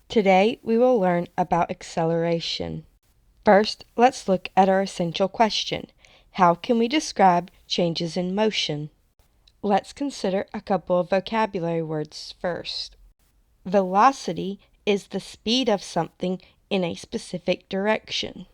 Today we will learn about acceleration. First, let's look at our essential question. How can we describe changes in motion? Let's consider a couple of vocabulary words first. Velocity is the speed of something in a specific direction.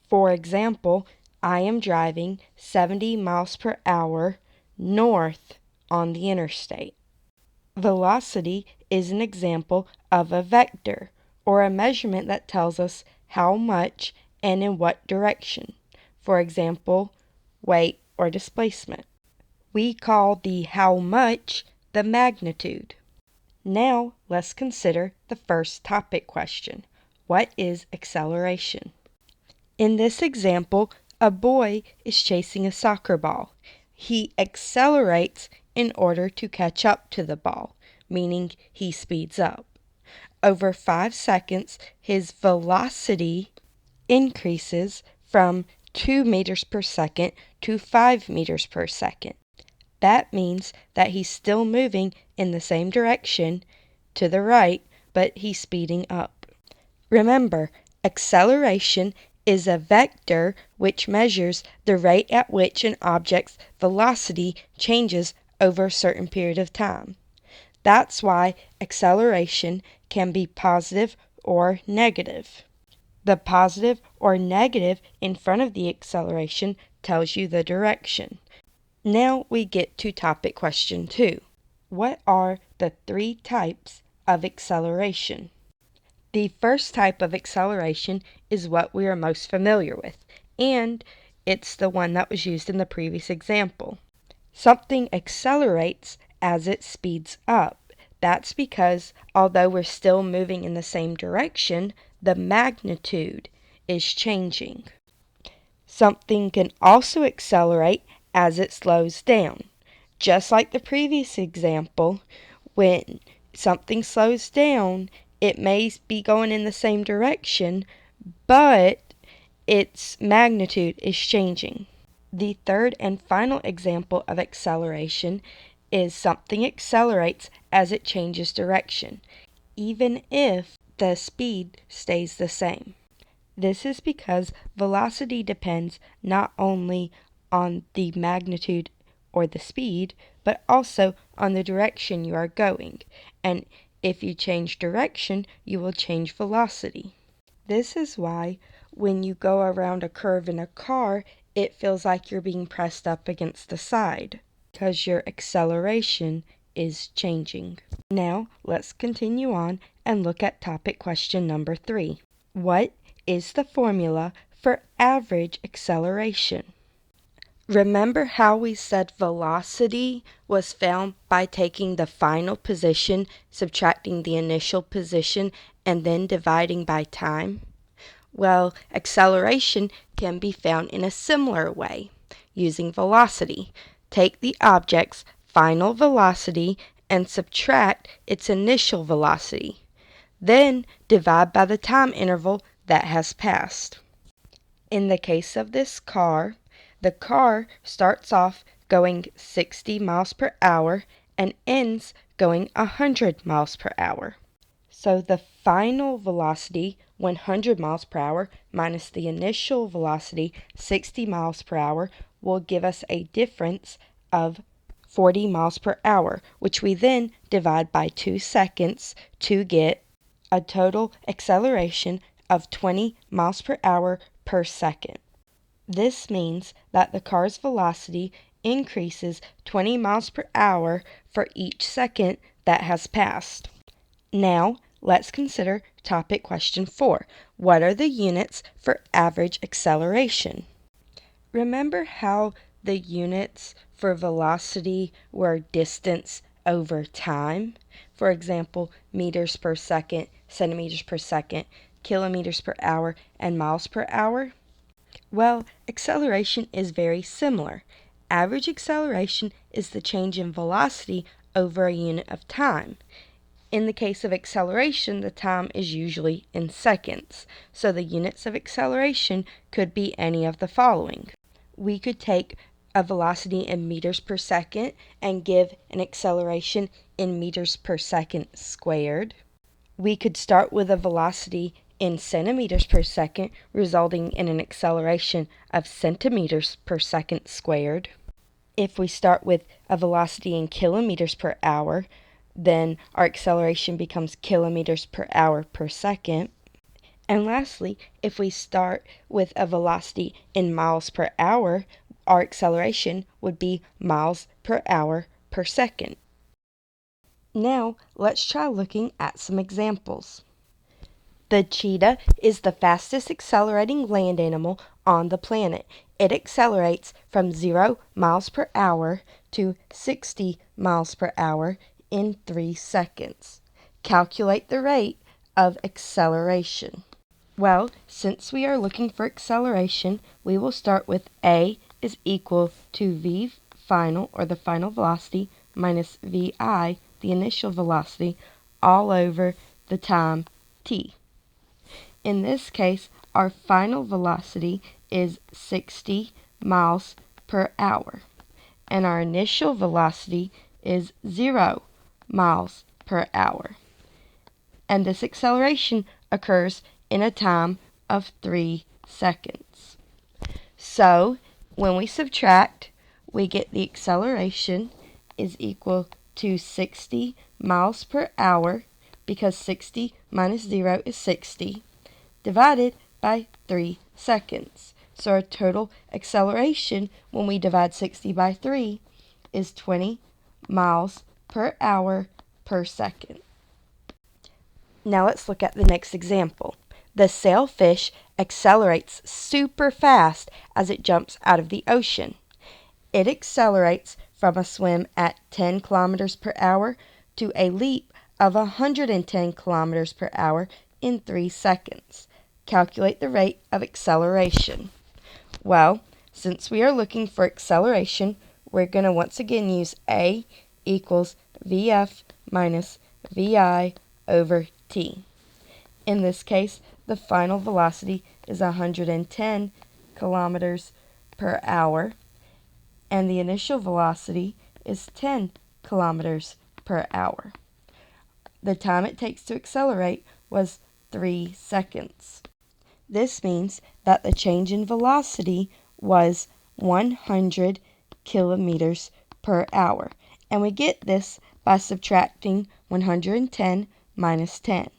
For example, I am driving 70 miles per hour north on the interstate. Velocity is an example of a vector, or a measurement that tells us how much and in what direction. For example, weight or displacement. We call the how much the magnitude. Now let's consider the first topic question. What is acceleration? In this example, a boy is chasing a soccer ball. He accelerates in order to catch up to the ball, meaning he speeds up. Over 5 seconds, his velocity increases from 2 meters per second to 5 meters per second. That means that he's still moving in the same direction to the right, but he's speeding up. Remember, acceleration is a vector which measures the rate at which an object's velocity changes over a certain period of time. That's why acceleration can be positive or negative. The positive or negative in front of the acceleration tells you the direction. Now we get to topic question 2. What are the 3 types of acceleration? The first type of acceleration is what we are most familiar with, and it's the one that was used in the previous example. Something accelerates as it speeds up. That's because although we're still moving in the same direction, the magnitude is changing. Something can also accelerate as it slows down. Just like the previous example, when something slows down, it may be going in the same direction, but its magnitude is changing. The third and final example of acceleration is something accelerates as it changes direction, even if the speed stays the same. This is because velocity depends not only on the magnitude or the speed, but also on the direction you are going. And if you change direction, you will change velocity. This is why when you go around a curve in a car, it feels like you're being pressed up against the side, because your acceleration is changing. Now, let's continue on and look at topic question number 3. What is the formula for average acceleration? Remember how we said velocity was found by taking the final position, subtracting the initial position, and then dividing by time? Well, acceleration can be found in a similar way, using velocity. Take the object's final velocity and subtract its initial velocity. Then divide by the time interval that has passed. In the case of this car, the car starts off going 60 miles per hour and ends going 100 miles per hour. So the final velocity, 100 miles per hour, minus the initial velocity, 60 miles per hour, will give us a difference of 40 miles per hour, which we then divide by 2 seconds to get a total acceleration of 20 miles per hour per second. This means that the car's velocity increases 20 miles per hour for each second that has passed. Now, let's consider topic question 4. What are the units for average acceleration? Remember how the units for velocity were distance over time? For example, meters per second, centimeters per second, kilometers per hour, and miles per hour? Well, acceleration is very similar. Average acceleration is the change in velocity over a unit of time. In the case of acceleration, the time is usually in seconds, so the units of acceleration could be any of the following. We could take a velocity in meters per second and give an acceleration in meters per second squared. We could start with a velocity in centimeters per second, resulting in an acceleration of centimeters per second squared. If we start with a velocity in kilometers per hour, then our acceleration becomes kilometers per hour per second. And lastly, if we start with a velocity in miles per hour, our acceleration would be miles per hour per second. Now, let's try looking at some examples. The cheetah is the fastest accelerating land animal on the planet. It accelerates from 0 miles per hour to 60 miles per hour in 3 seconds. Calculate the rate of acceleration. Well, since we are looking for acceleration, we will start with A is equal to V final, or the final velocity, minus VI, the initial velocity, all over the time t. In this case, our final velocity is 60 miles per hour, and our initial velocity is 0 miles per hour. And this acceleration occurs in a time of 3 seconds. So, when we subtract, we get the acceleration is equal to 60 miles per hour, because 60 minus 0 is 60, divided by 3 seconds. So our total acceleration when we divide 60 by 3 is 20 miles per hour per second. Now let's look at the next example. The sailfish accelerates super fast as it jumps out of the ocean. It accelerates from a swim at 10 kilometers per hour to a leap of 110 kilometers per hour in 3 seconds. Calculate the rate of acceleration. Well, since we are looking for acceleration, we're going to once again use A equals VF minus VI over t. In this case, the final velocity is 110 kilometers per hour, and the initial velocity is 10 kilometers per hour. The time it takes to accelerate was 3 seconds. This means that the change in velocity was 100 kilometers per hour, and we get this by subtracting 110 minus 10.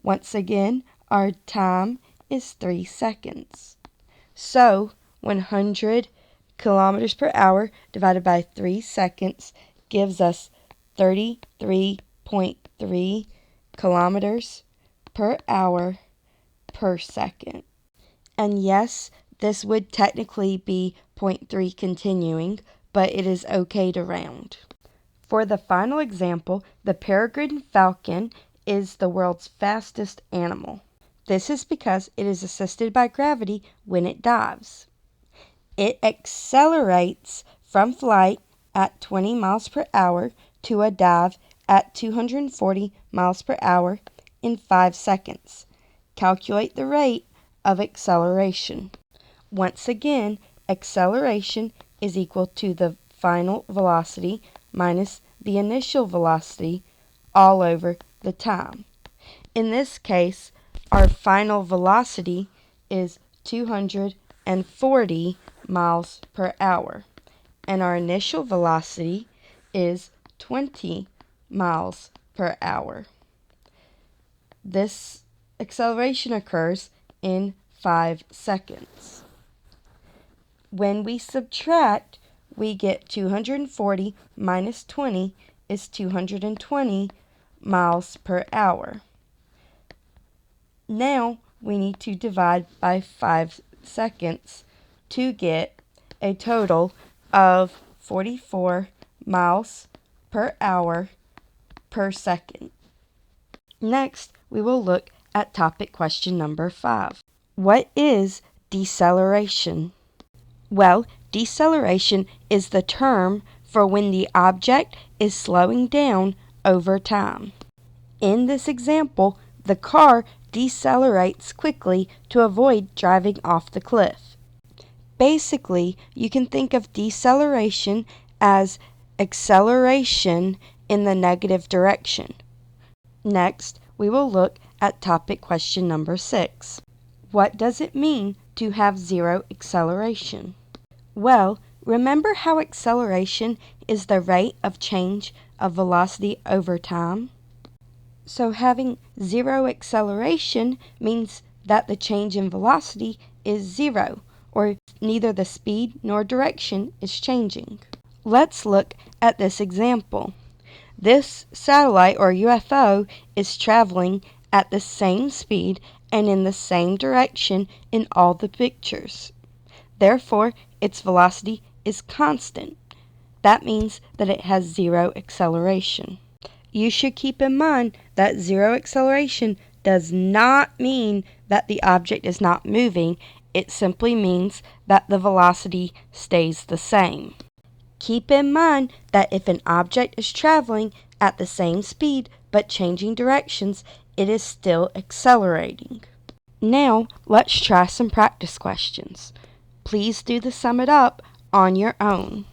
Once again, our time is 3 seconds. So, 100 kilometers per hour divided by 3 seconds gives us 33.3 kilometers per hour per second. And yes, this would technically be 0.3 continuing, but it is okay to round. For the final example, the peregrine falcon is the world's fastest animal. This is because it is assisted by gravity when it dives. It accelerates from flight at 20 miles per hour to a dive at 240 miles per hour in 5 seconds. Calculate the rate of acceleration. Once again, acceleration is equal to the final velocity minus the initial velocity all over the time. In this case, our final velocity is 240 miles per hour, and our initial velocity is 20 miles per hour. This acceleration occurs in 5 seconds. When we subtract, we get 240 minus 20 is 220 miles per hour. Now we need to divide by 5 seconds to get a total of 44 miles per hour per second. Next, we will look at topic question number 5. What is deceleration? Well, deceleration is the term for when the object is slowing down over time. In this example, the car decelerates quickly to avoid driving off the cliff. Basically, you can think of deceleration as acceleration in the negative direction. Next, we will look at topic question number 6. What does it mean to have zero acceleration? Well, remember how acceleration is the rate of change of velocity over time? So having zero acceleration means that the change in velocity is zero, or neither the speed nor direction is changing. Let's look at this example. This satellite or UFO is traveling at the same speed and in the same direction in all the pictures. Therefore, its velocity is constant. That means that it has zero acceleration. You should keep in mind that zero acceleration does not mean that the object is not moving. It simply means that the velocity stays the same. Keep in mind that if an object is traveling at the same speed but changing directions, it is still accelerating. Now, let's try some practice questions. Please do the sum it up on your own.